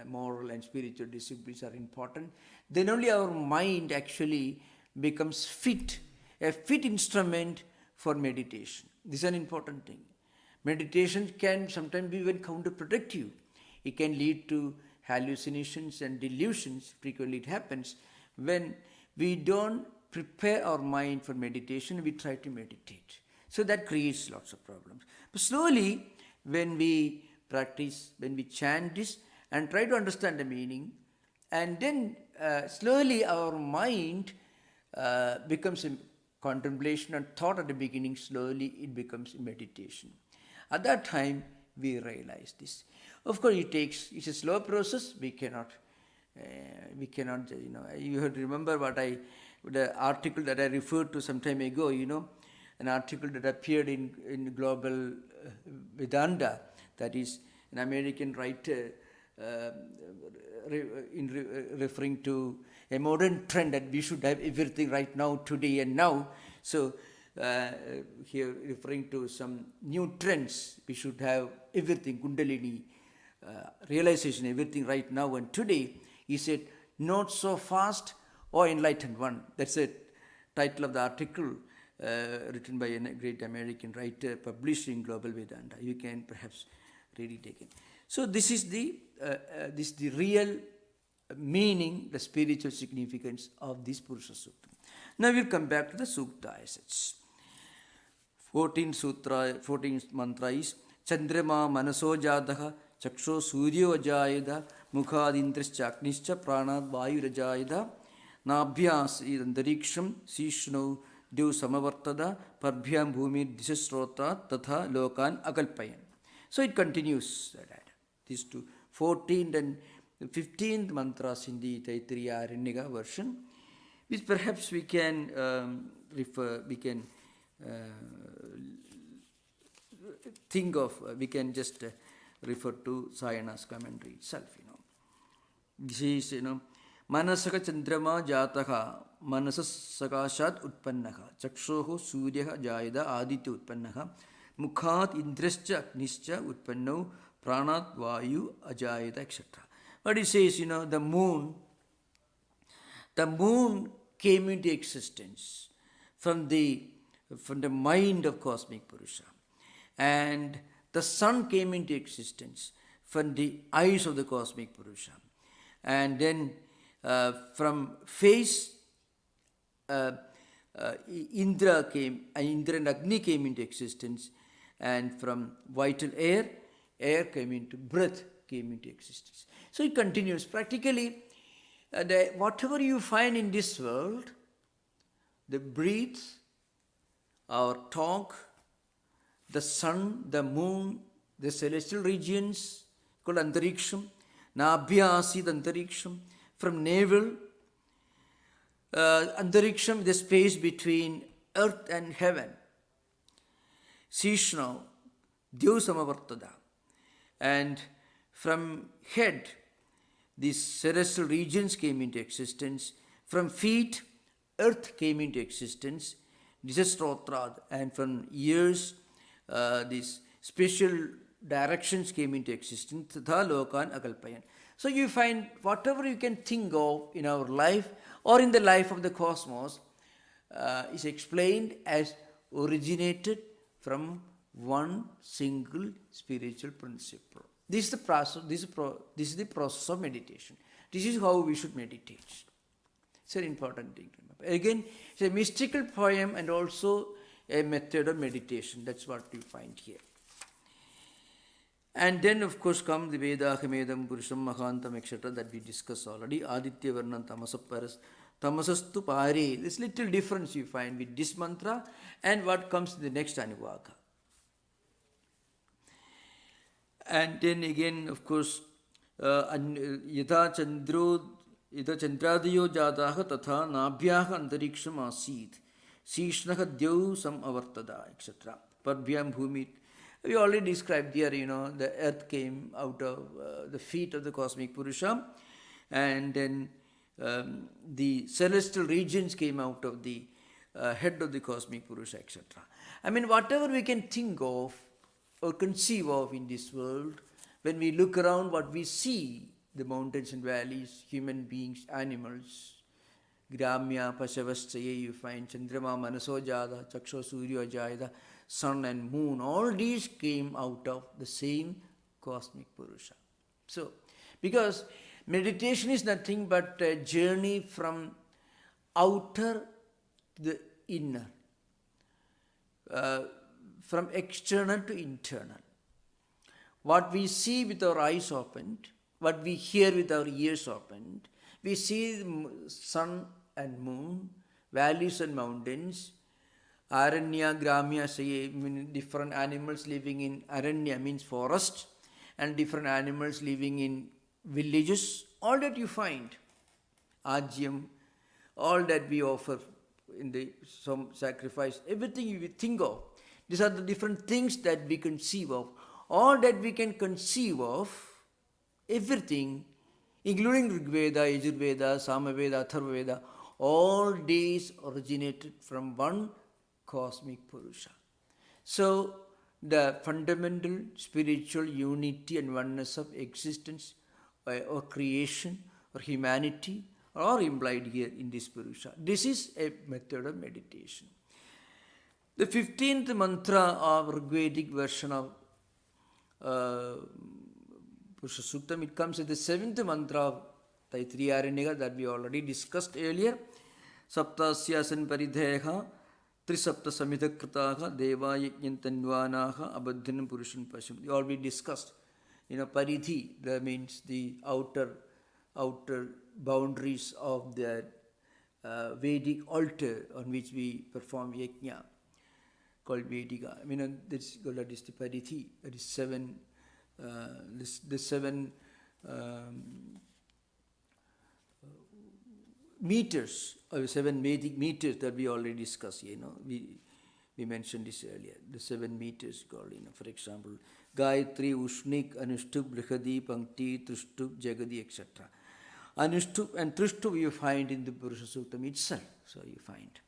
moral and spiritual disciplines are important. Then only our mind actually becomes fit, a fit instrument for meditation. This is an important thing. Meditation can sometimes be even counterproductive. It can lead to hallucinations and delusions. Frequently it happens when we don't prepare our mind for meditation, we try to meditate. So that creates lots of problems. But slowly, when we practice, when we chant this and try to understand the meaning, and then slowly our mind becomes a contemplation and thought at the beginning, slowly it becomes meditation. At that time, we realize this. Of course, it's a slow process. We cannot, you have to remember the article that I referred to some time ago, an article that appeared in Global Vedanta, that is an American writer referring to a modern trend that we should have everything right now, today and now. So here referring to some new trends, we should have everything, Kundalini, realization, everything right now and today. He said, not so fast, or enlightened one. That's the title of the article written by a great American writer, published in Global Vedanta. You can perhaps read it again. So this is the real meaning, the spiritual significance of this Purusha Suktam. Now we'll come back to the Sukta as such. 14th mantra is Chandrama Manaso Jadaha Chaksho Suryo Ajayada Mukhadindrascha Agnischa Pranad Vayu Rajayada Nabhyas Idandariksham Sishno Dev Samavartada Parbhyam Bhumi Disasrota Tatha Lokan Akalpayan. So it continues that. These two 14th and 15th mantras in the Taittiriya Aranyaka version, which perhaps we can think of, we can just refer to Sayana's commentary itself, This is, Manasaka Chandrama Jataha Manasas Sakashat Utpannaha Chakshoho Suryaha Jayada Aditya Utpannaha Mukhat Indrascha Agnischa Utpanno Pranat Vayu Ajayada, etc. But it says, the moon came into existence from the mind of cosmic Purusha, and the sun came into existence from the eyes of the cosmic Purusha, and then from face Indra and Agni came into existence, and from vital air came into, breath came into existence. So it continues. Practically, whatever you find in this world, the breath, our talk, the sun, the moon, the celestial regions, called Antariksham, Nabhyasi, the Antariksham, from navel, Antariksham, the space between earth and heaven, Sishno, Dev Samavartada, and from head, these celestial regions came into existence. From feet, earth came into existence, Disastrotrad, and from ears, these special directions came into existence, Tatha Lokan Akalpayan. So you find whatever you can think of in our life or in the life of the cosmos is explained as originated from one single spiritual principle. This is the process. This is the process of meditation. This is how we should meditate. It's an important thing to remember. Again, it's a mystical poem and also a method of meditation. That's what we find here. And then, of course, come the Veda, Hamedam, Purusham, Mahantam, etc. that we discussed already. Aditya Varnam, Tamasastu Pare. This little difference you find with this mantra and what comes in the next Anuvaka. And then again, of course, yada chandradiyo jataha tatha nabhyaha antariksham asid sishnaha dyav sam avartada, etc. Parbhyam bhumi. We already described here, the earth came out of the feet of the cosmic Purusha, and then the celestial regions came out of the head of the cosmic Purusha, etc. I mean, whatever we can think of or conceive of in this world, when we look around, what we see, the mountains and valleys, human beings, animals, Gramya, Pashavastaya, you find Chandrama, Manasojada, Chaksho, Surya, Jayada, sun and moon, all these came out of the same cosmic Purusha. So, because meditation is nothing but a journey from outer to the inner, from external to internal. What we see with our eyes opened, what we hear with our ears opened, we see sun and moon, valleys and mountains, Aranya, Gramya, say different animals living in Aranya means forest, and different animals living in villages. All that you find, Ajyam, all that we offer in some sacrifice, everything you think of. These are the different things that we conceive of. All that we can conceive of, everything, including Rig Veda, Yajurveda, Samaveda, Atharvaveda, all these originated from one cosmic Purusha. So, the fundamental spiritual unity and oneness of existence or creation or humanity are implied here in this Purusha. This is a method of meditation. The 15th mantra of Rigvedic version of Purusha Suktam, it comes as the 7th mantra of Taittiriya Aranyaka that we already discussed earlier. Saptasyasan paridheha Trisapta samidhakritaha deva yajnantanvanaha abadhanam purushan pasham. We already discussed. Paridhi, that means the outer boundaries of the Vedic altar on which we perform yajna, called Vedika. This is the paridhi. That is seven. The seven meters, or 7 Vedic meters that we already discussed. We mentioned this earlier. The 7 meters called, for example, Gayatri, Ushnik, Anushtup, Brihadi, Pankti, Trishtup, Jagadi, etc. Anushtup and Trishtup you find in the Purusha Suktam itself. So you find.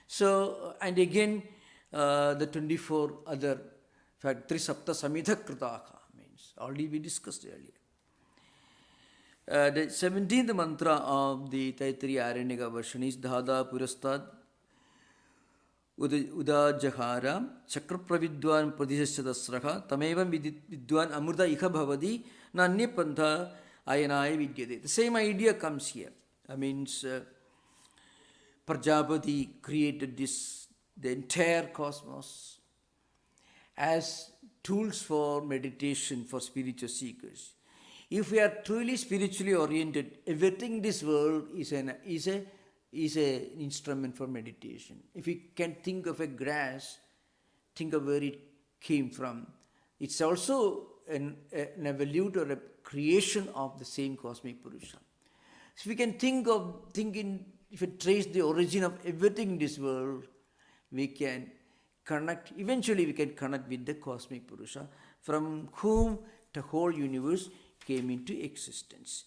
So, and again, the 24 other, in fact, Trisapta Samidhakritaha means, already we discussed earlier. The 17th mantra of the Taittiriya Aranyaka version is Dhada Purastad Udajahara Chakrapravidwan Pradishasyatasraha Tamevam Vidwan Amurda Iha Bhavadi Nanyapantha Ayanaya Vidyade. The same idea comes here. Prajapati created the entire cosmos as tools for meditation for spiritual seekers. If we are truly spiritually oriented, everything in this world is an instrument for meditation. If we can think of a grass, think of where it came from. It's also an evolute or a creation of the same cosmic Purusha. So we can if we trace the origin of everything in this world, we can connect, eventually we can connect with the cosmic Purusha, from whom the whole universe came into existence.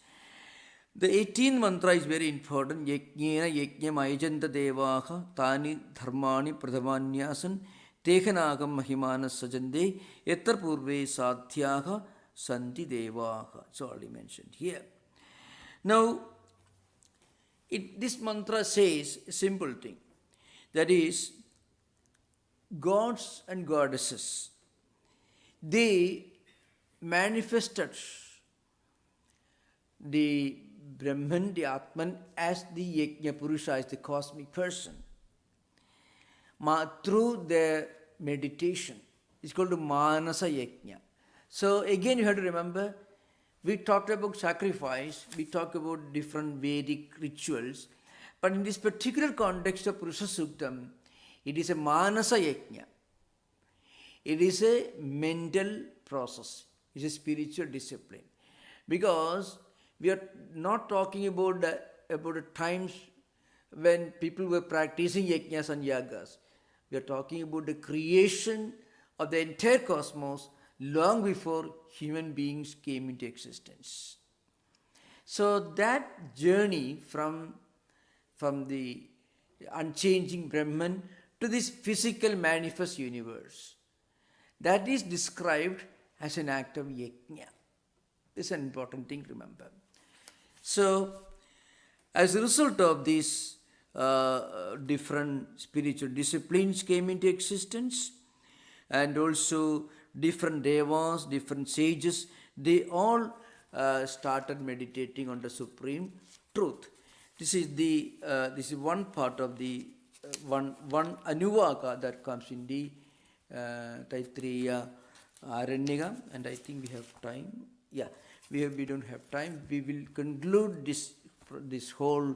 The 18th mantra is very important. Yajnena yajnam ayajanta devaha tani dharmani pradhamanyasan tekhanagam mahimanas sajande yatra purve sadhyaha santi devaha. It's already mentioned here. Now, this mantra says a simple thing. That is, gods and goddesses, they manifested the Brahman, the Atman, as the Yajna Purusha, as the cosmic person, through their meditation. It's called Manasa Yajna. So again you have to remember, we talked about sacrifice, we talked about different Vedic rituals, but in this particular context of Purusha Suktam, it is a Manasa Yajna. It is a mental process. It's a spiritual discipline. Because we are not talking about the times when people were practicing yajnas and yagas. We are talking about the creation of the entire cosmos long before human beings came into existence. So that journey from the unchanging Brahman to this physical manifest universe, that is described as an act of yajna. This is an important thing to remember. So, as a result of these different spiritual disciplines came into existence, and also different devas, different sages, they all started meditating on the supreme truth. This is one part of the one anuvaka that comes in the Taittiriya Aranyaka, and I think we have time. Yeah, we don't have time. We will conclude this whole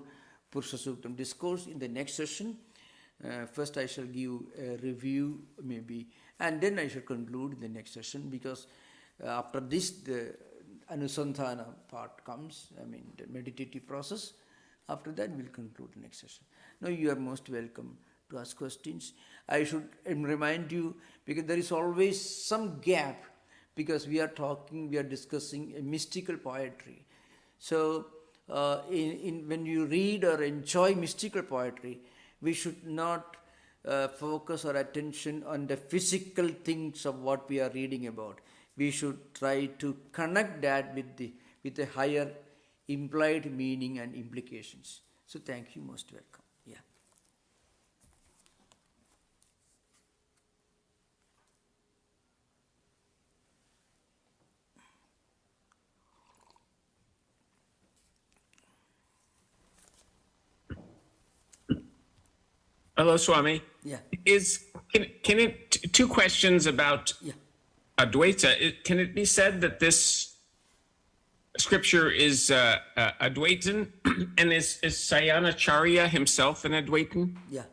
Purusha Suktam discourse in the next session. First I shall give a review maybe, and then I shall conclude in the next session, because after this the Anusandhana part comes, I mean the meditative process. After that we will conclude the next session. Now you are most welcome to ask questions. I should remind you, because there is always some gap, because we are discussing a mystical poetry. So when you read or enjoy mystical poetry, we should not focus our attention on the physical things of what we are reading about. We should try to connect that with the higher implied meaning and implications. So thank you, most welcome. Yeah. Hello, Swami. Yeah. Can it two questions about Yeah. Advaita? Can it be said that this scripture is Advaitin, and is Sayanacharya himself an Advaitin? Yeah.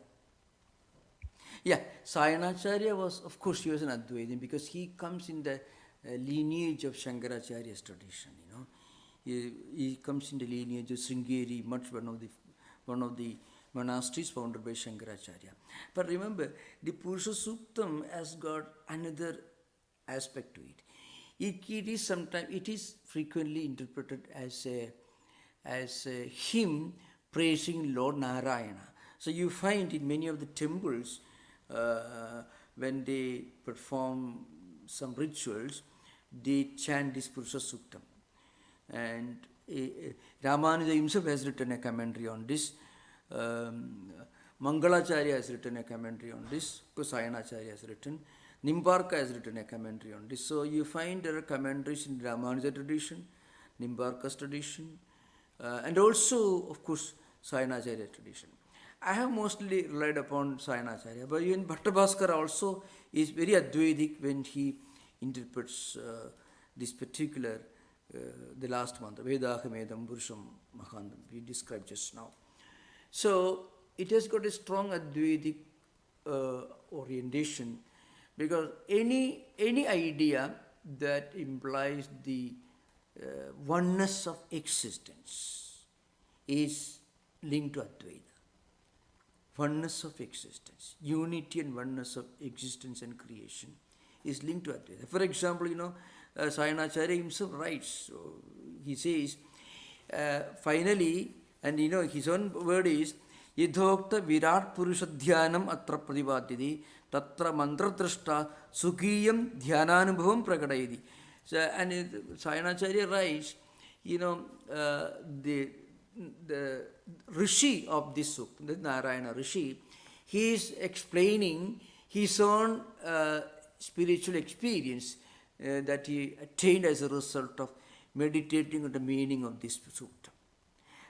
Yeah, Sayanacharya was, of course, he was an Advaitin, because he comes in the lineage of Shankaracharya's tradition, you know. He comes in the lineage of Sringeri, one of the monasteries founded by Shankaracharya. But remember, the Purusha Suktam has got another aspect to it. It is frequently interpreted as a hymn praising Lord Narayana. So you find in many of the temples, when they perform some rituals, they chant this Purusha Suktam. And Ramanuja himself has written a commentary on this. Mangalacharya has written a commentary on this. Sayanacharya has written. Nimbarka has written a commentary on this. So you find there are commentaries in Ramanuja tradition, Nimbarka's tradition, and also, of course, Sayanacharya tradition. I have mostly relied upon Sayanacharya, but even Bhattabhaskara also is very Advaitic when he interprets this particular, the last mantra, Veda Medam Purusham Mahandam, we described just now. So it has got a strong Advaitic orientation, because any idea that implies the oneness of existence is linked to Advaita. Oneness of existence, unity and oneness of existence and creation is linked to Advaita. For example, Sayanacharya himself writes, so he says, finally, and his own word is, Yadhokta Virat Purusha Dhyanam Atra Pradivadidi Tatra Mantra Drashta Sukiyam Dhyananubhavam Prakadayadi. So, and Sayanacharya writes, the Rishi of this sukta, the Narayana Rishi, he is explaining his own spiritual experience that he attained as a result of meditating on the meaning of this sukta.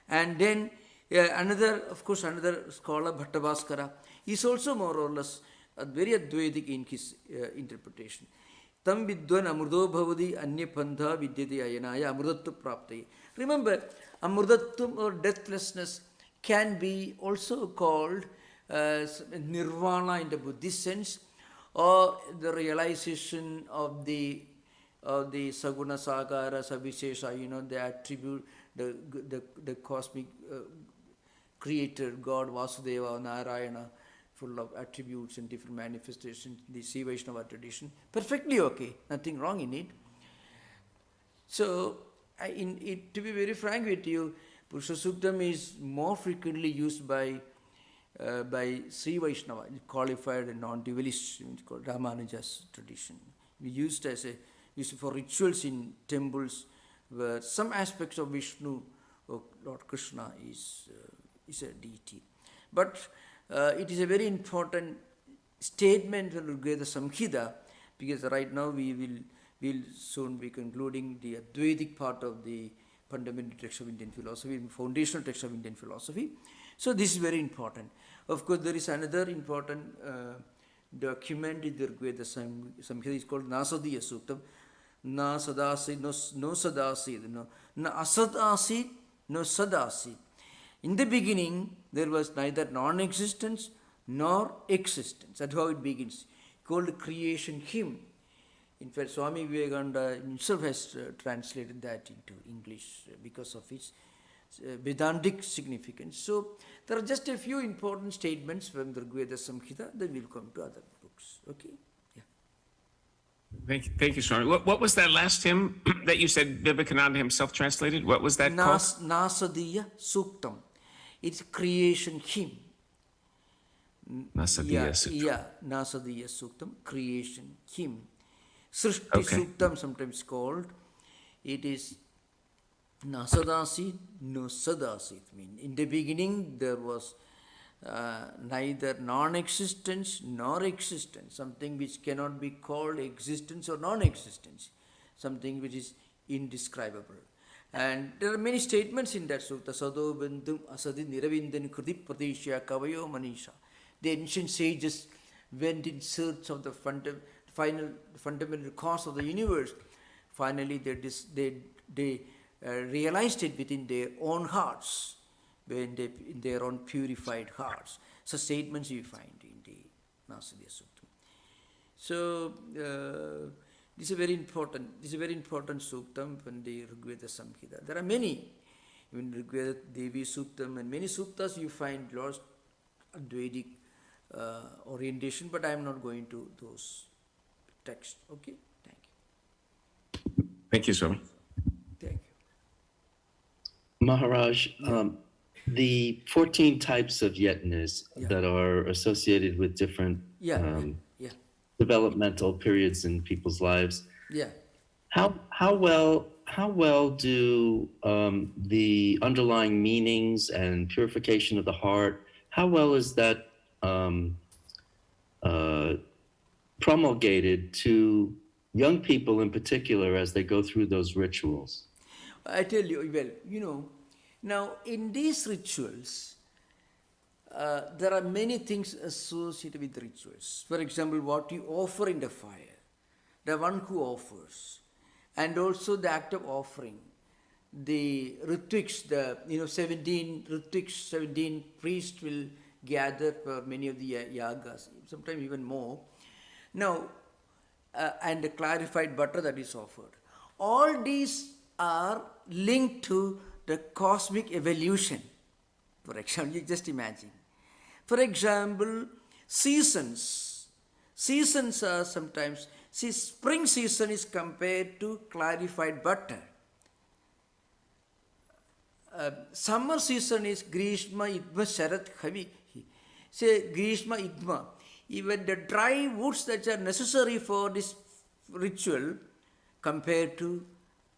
And then another scholar, Bhattabhaskara, is also more or less very Advaitic in his interpretation. Tam vidwan amrudo bhavadi anya pantha vidyate ayanaya amrudatva praptaye. Remember, amrudatvam or deathlessness can be also called nirvana in the Buddhist sense, or the realization of the the Saguna Sagara Sabhishesha, the attribute, the cosmic creator, God, Vasudeva, Narayana, full of attributes and different manifestations, the Sri Vaishnava tradition, perfectly okay, nothing wrong in it. So, to be very frank with you, Purusha Suktam is more frequently used by Sri Vaishnava, qualified and non-dualist, called Ramanuja's tradition. We used for rituals in temples where some aspects of Vishnu or Lord Krishna is a deity. But it is a very important statement in Rigveda Samhita, because right now we'll soon be concluding the Advaitic part of the fundamental text of Indian philosophy, foundational text of Indian philosophy. So this is very important. Of course, there is another important document in the Rigveda Samhita. It's called Nasadiya Suktam. Na sadasi, no sadasi, na asad no sadasi. In the beginning, there was neither non-existence nor existence. That's how it begins. Called creation hymn. In fact, Swami Vivekananda himself has translated that into English because of its Vedantic significance. So, there are just a few important statements from the Rigveda Samhita that will come to other books. Okay? Yeah. Thank you, Swami. What was that last hymn that you said Vivekananda himself translated? What was that called? Nasadiya Suktam. It's creation hymn. Nasadiya Suktam. Yeah, Nasadiya Suktam, creation hymn. Srishti Suktam, sometimes called. It is Nasadasi, no Sadasi. In the beginning, there was neither non-existence nor existence, something which cannot be called existence or non-existence, something which is indescribable. And there are many statements in that sutta. Sado Bindum Asadi Niravindan Kriti Pradeshya Kavayo Manisha. The ancient sages went in search of the fundamental cause of the universe. Finally, they realized it within their own hearts, in their own purified hearts. So statements you find in the Nasadiya Suktam. So this is a very important suktam from the Rigveda Samhita. There are many, even Rigveda Devi Suktam and many suktas you find lost Advaitic orientation, but I am not going to those texts. Okay, thank you. Thank you, Swami. Thank you. Maharaj, the 14 types of yetnas that are associated with different developmental periods in people's lives. Yeah. How well do the underlying meanings and purification of the heart, how well is that promulgated to young people in particular as they go through those rituals? I tell you, well, now in these rituals, there are many things associated with rituals. For example, what you offer in the fire, the one who offers, and also the act of offering, the ritviks, 17 ritviks, 17 priests will gather for many of the yagas, sometimes even more. Now, and the clarified butter that is offered. All these are linked to the cosmic evolution. For example, you just imagine. For example, seasons. Seasons are sometimes, spring season is compared to clarified butter. Summer season is Grishma, Idma, Sharat, Havi. Say Grishma, Idma. Even the dry woods that are necessary for this ritual compared to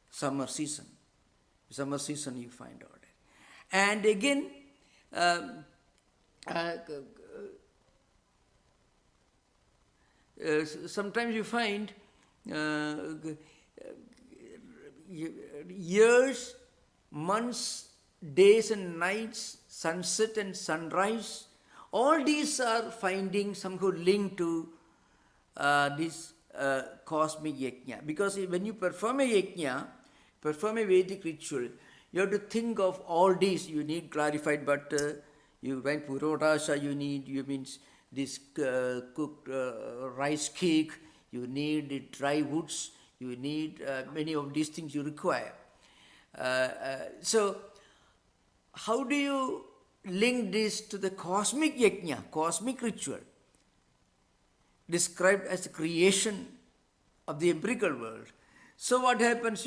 summer season. Summer season you find out. And again, sometimes you find years, months, days and nights, sunset and sunrise, all these are finding somehow linked to this cosmic yajna. Because when you perform a yajna, perform a Vedic ritual, you have to think of all these. You need clarified butter, you want purorasha, you means this cooked rice cake, you need dry woods, You need many of these things you require. So, how do you link this to the cosmic yajna, cosmic ritual, described as the creation of the empirical world? So what happens,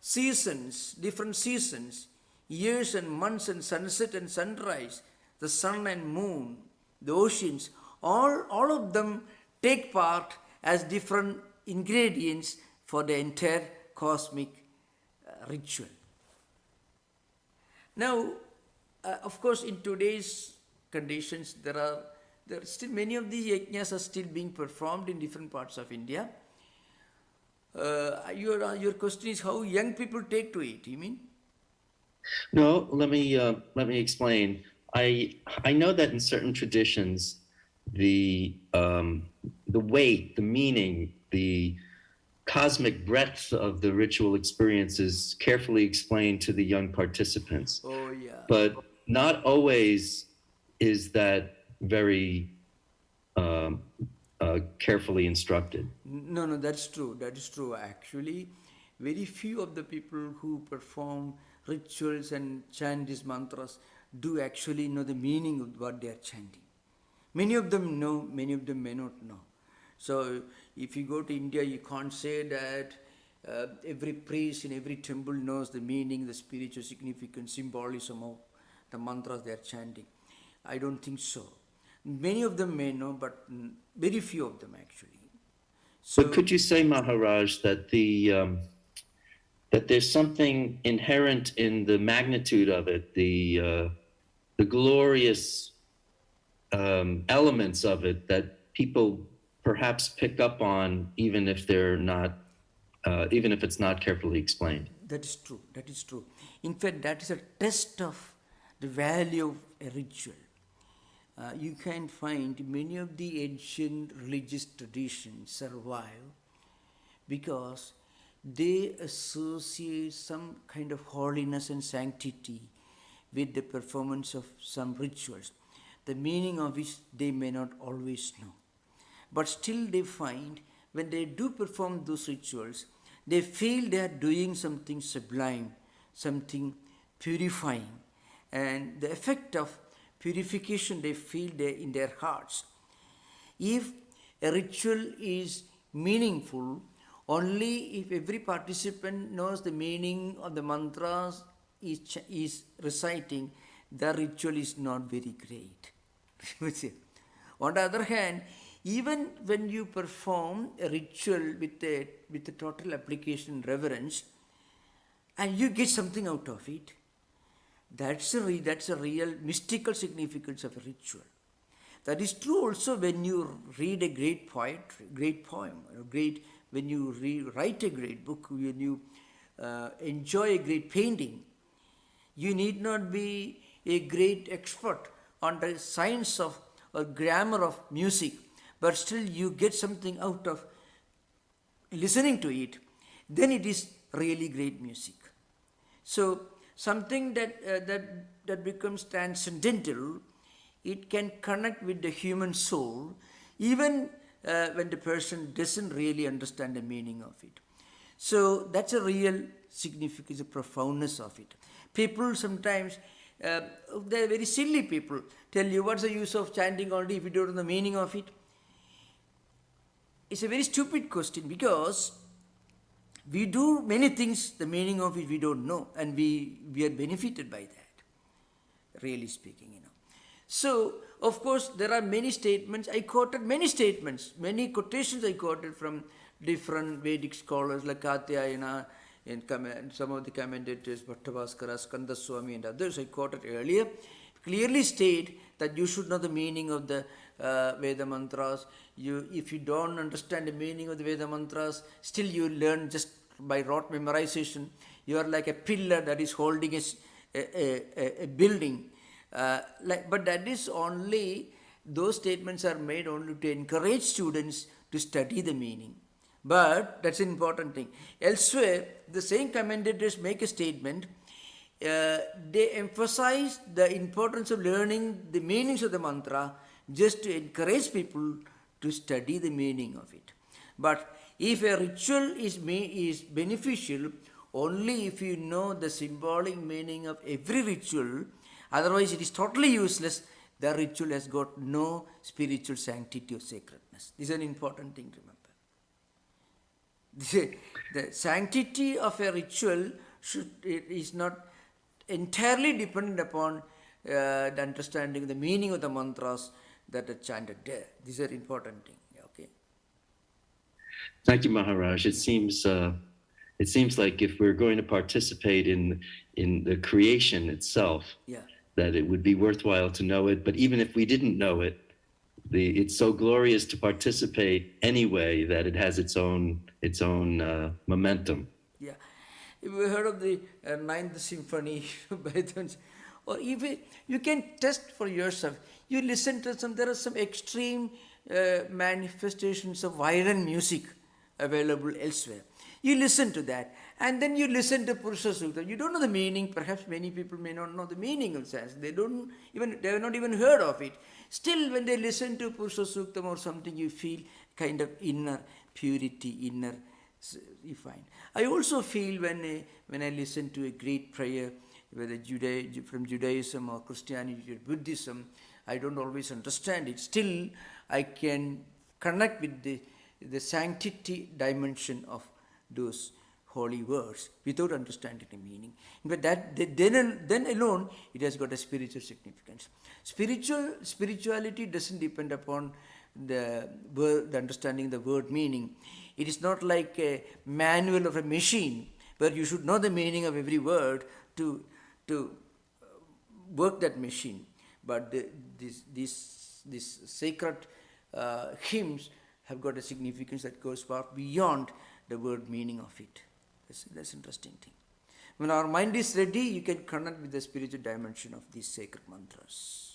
seasons, different seasons, years and months and sunset and sunrise, the sun and moon, the oceans, all of them take part as different ingredients for the entire cosmic ritual. Now, of course, in today's conditions, there are still many of these yajnas are still being performed in different parts of India. Your question is how young people take to it, you mean? No, let me explain. I know that in certain traditions, the weight, the meaning, the cosmic breadth of the ritual experience is carefully explained to the young participants. Oh, yeah. But not always is that very carefully instructed. No, that's true. That is true. Actually, very few of the people who perform rituals and chant these mantras do actually know the meaning of what they are chanting. Many of them know, many of them may not know. So, if you go to India, you can't say that every priest in every temple knows the meaning, the spiritual significance, symbolism of the mantras they are chanting. I don't think so. Many of them may know, but very few of them actually. So, But could you say, Maharaj, that that there's something inherent in the magnitude of it, the glorious elements of it that people perhaps pick up on, even if they're not, even if it's not carefully explained? that is true. That is true. In fact, that is a test of the value of a ritual. You can find many of the ancient religious traditions survive because they associate some kind of holiness and sanctity with the performance of some rituals, the meaning of which they may not always know. But still they find when they do perform those rituals, they feel they are doing something sublime, something purifying, and the effect of purification they feel in their hearts. If a ritual is meaningful, only if every participant knows the meaning of the mantras is reciting, the ritual is not very great. On the other hand, even when you perform a ritual with a total application and reverence, and you get something out of it, that's a real mystical significance of a ritual. That is true also when you read a great poem, when you write a great book, when you enjoy a great painting. You need not be a great expert on the science of or grammar of music, but still you get something out of listening to it. Then it is really great music. So something that becomes transcendental, it can connect with the human soul, even when the person doesn't really understand the meaning of it. So that's a real significance, a profoundness of it. People sometimes, they're very silly people, tell you what's the use of chanting only if you don't know the meaning of it. It's a very stupid question because we do many things, the meaning of it we don't know, and we are benefited by that, really speaking, So, of course, there are many statements. I quoted many statements, many quotations I quoted from different Vedic scholars like Tattwamayanandaji and some of the commentators, Bhattavaskara, Swami and others I quoted earlier, clearly state that you should know the meaning of the Veda mantras. If you don't understand the meaning of the Veda mantras, still you learn just by rote memorization. You are like a pillar that is holding a building. But that is only, those statements are made only to encourage students to study the meaning. But that's an important thing. Elsewhere, the same commentators make a statement. They emphasize the importance of learning the meanings of the mantra just to encourage people to study the meaning of it. But If a ritual is beneficial only if you know the symbolic meaning of every ritual, otherwise it is totally useless. The ritual has got no spiritual sanctity or sacredness. This is an important thing to remember. The sanctity of a ritual is not entirely dependent upon the understanding, the meaning of the mantras that are chanted there. This is an important thing. Okay. Thank you, Maharaj. It seems like if we're going to participate in the creation itself, Yeah. that it would be worthwhile to know it. But even if we didn't know it, it's so glorious to participate anyway that it has its own momentum. Yeah. If you heard of the Ninth Symphony, or even you can test for yourself. You listen to there are some extreme manifestations of violent music available elsewhere. You listen to that, and then you listen to Purusha Suktam. You don't know the meaning. Perhaps many people may not know the meaning of Sanskrit. They have not even heard of it. Still, when they listen to Purusha Suktam or something, you feel kind of inner purity, you find. I also feel when I listen to a great prayer, whether from Judaism or Christianity or Buddhism, I don't always understand it. Still, I can connect with the sanctity dimension of those holy words without understanding the meaning. But then alone, it has got a spiritual significance. Spirituality doesn't depend upon the understanding the word meaning. It is not like a manual of a machine where you should know the meaning of every word to work that machine. But these sacred hymns have got a significance that goes far beyond the word meaning of it. That's interesting thing. When our mind is ready, you can connect with the spiritual dimension of these sacred mantras.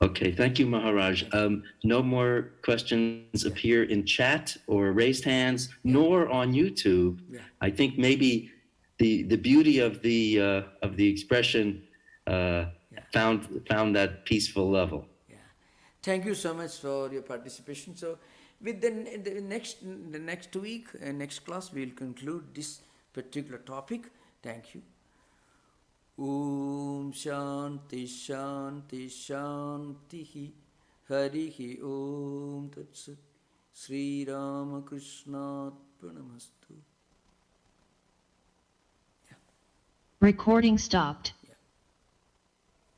Okay, thank you, Maharaj. No more questions appear in chat or raised hands, nor on YouTube. Yeah. I think maybe the beauty of the expression found that peaceful level. Yeah. Thank you so much for your participation. So, with the next week, next class, we will conclude this particular topic. Thank you. Om Shanti Shanti Shanti Harihi Om Tat Sat Sri Ramakrishna Arpanamastu. Recording stopped.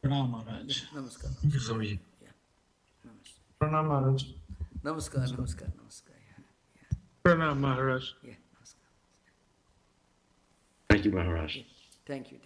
Pranam Maharaj. Namaskar. Thank you, Swami. Yeah. Pranam Maharaj. Namaskar. Namaskar. Yeah. Pranam Maharaj. Yeah. Namaskar. Thank you, Maharaj. Thank you.